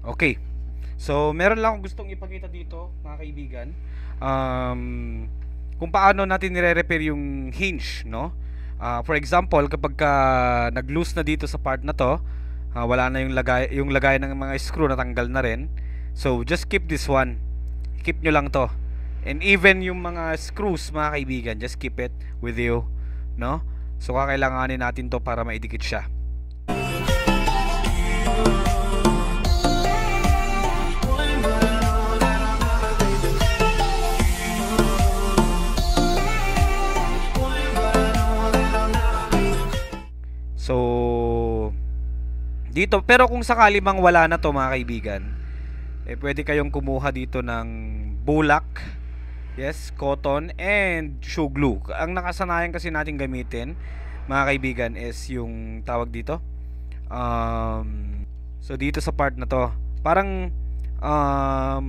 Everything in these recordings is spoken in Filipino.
Okay. So, meron lang akong gustong ipakita dito, mga kaibigan. Um, kung paano natin nire-repair yung hinge, no? For example, kapag ka nag-loose na dito sa part na to, wala na yung lagay ng mga screw natanggal na rin. So, just keep this one. Keep nyo lang to. And even yung mga screws, mga kaibigan, just keep it with you, no? So, kakailanganin natin to para maidikit siya. So, dito, pero kung sakali mang wala na to, mga kaibigan, pwede kayong kumuha dito ng bulak, yes, cotton, and shoe glue. Ang nakasanayan kasi natin gamitin, mga kaibigan, is yung tawag dito. So, dito sa part na to, parang, um,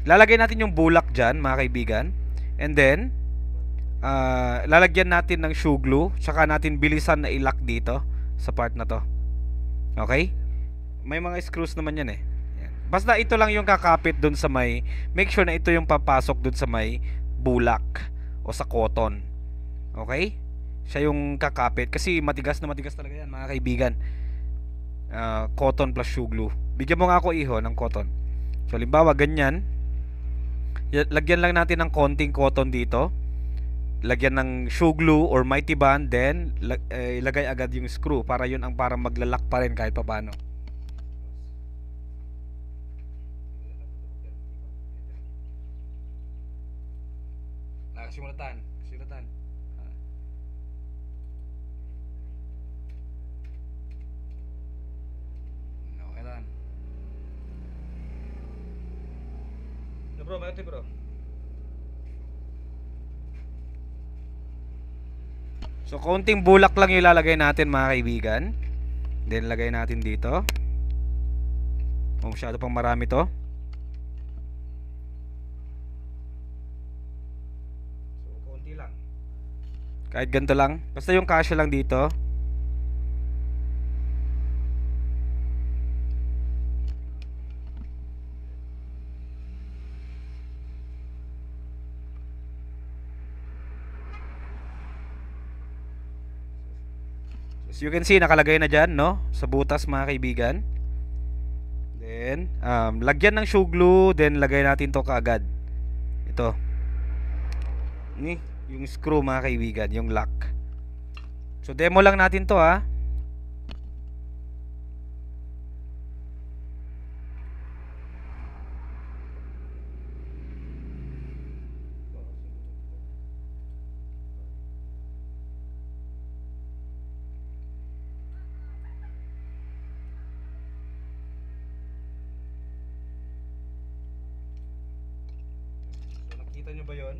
lalagay natin yung bulak dyan, mga kaibigan. And then, lalagyan natin ng shoe glue, tsaka natin bilisan na ilak dito sa part na to. Okay? May mga screws naman yan eh. Yan. Basta ito lang yung kakapit dun sa may, make sure na ito yung papasok dun sa may bulak o sa cotton. Okay? Siya yung kakapit kasi matigas na matigas talaga yan, mga kaibigan. Cotton plus shoe glue. Bigyan mo nga ako, iho, ng cotton. So, halimbawa ganyan, lagyan lang natin ng konting cotton dito, lagyan ng shoe glue or mighty band, then ilagay agad yung screw para yun ang parang maglalak pa rin kahit paano. Kasimulatan. Okay lang. No bro, mati bro. So, konting bulak lang yung ilalagay natin, mga kaibigan. Then, lagay natin dito. Masyado pang marami to. So, konti lang. Kahit ganito lang. Basta yung kasya lang dito. As you can see, nakalagay na dyan, no? Sa butas, mga kaibigan. Then, lagyan ng shoe glue. Then, lagay natin to kaagad. Ito. Ni, yung screw, mga kaibigan. Yung lock. So, demo lang natin to, ha. So, nakita nyo ba yon?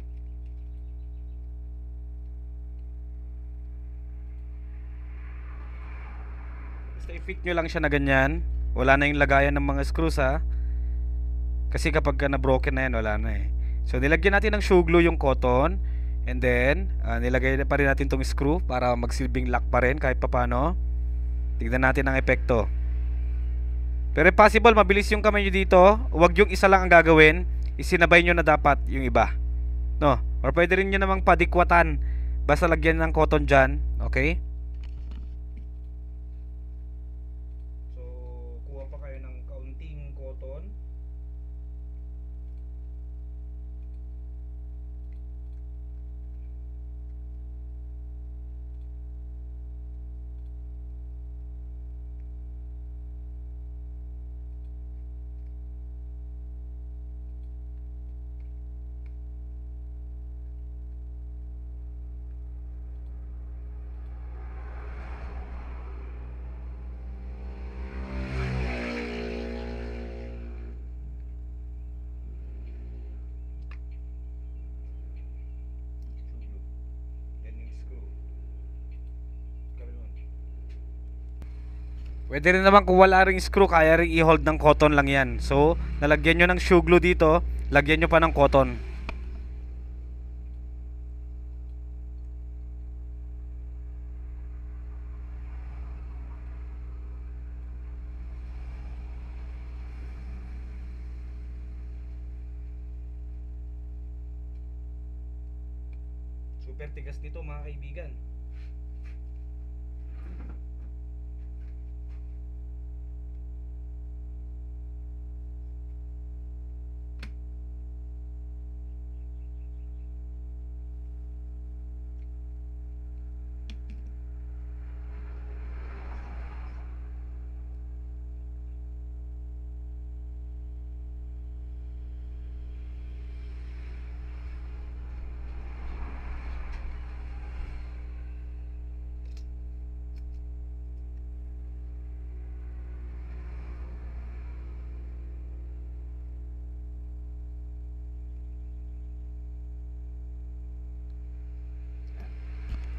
Basta i-fit nyo lang siya na ganyan. Wala na yung lagayan ng mga screws, ha. Kasi kapag ka na-broken na yan, wala na eh. So, nilagyan natin ng shoe glue yung cotton. And then, nilagay pa rin natin tong screw para magsilbing lock pa rin kahit papano. Tignan natin ang epekto. Pero if possible, mabilis yung kamay nyo dito. Huwag yung isa lang ang gagawin. Isinabay nyo na dapat yung iba. No? Or pwede rin nyo namang padikwatan. Basta lagyan ng cotton dyan. Okay? So, kuha pa kayo ng kaunting cotton. Pwede rin naman kung wala ring screw, kaya rin i-hold ng cotton lang yan. So, nalagyan nyo ng shoe glue dito, lagyan nyo pa ng cotton. super tigas nito mga kaibigan.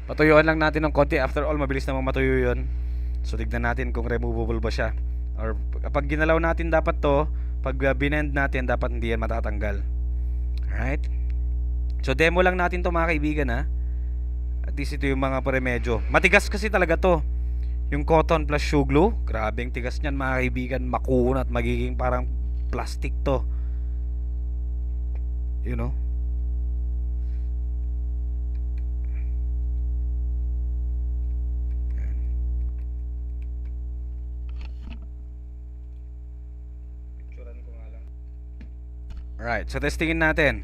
Patuyuan lang natin ng konti. After all, mabilis namang matuyo yun. So, tignan natin kung removable ba siya. Or, kapag ginalaw natin dapat to, pag binend natin, dapat hindi yan matatanggal. Alright? So, demo lang natin to mga kaibigan ha. At least ito yung mga premedyo. Matigas kasi talaga to. Yung cotton plus shoe glue. Grabeng tigas niyan mga kaibigan. Makunat. Magiging parang plastic to. You know? Alright, so testingin natin.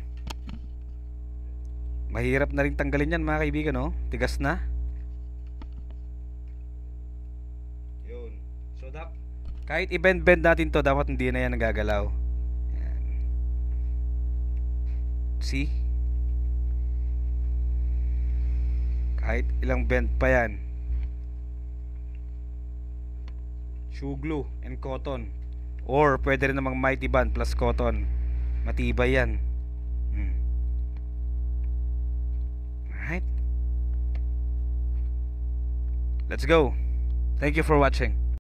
Mahirap na rin tanggalin yan mga kaibigan, no? Tigas na. Yun. So, kahit i-bend-bend natin to, dapat hindi na yan nagagalaw. Yan. See? Kahit ilang bend pa yan. Shoe glue and cotton. Or pwede rin namang mighty band plus cotton. Matibay yan. Alright. Let's go. Thank you for watching.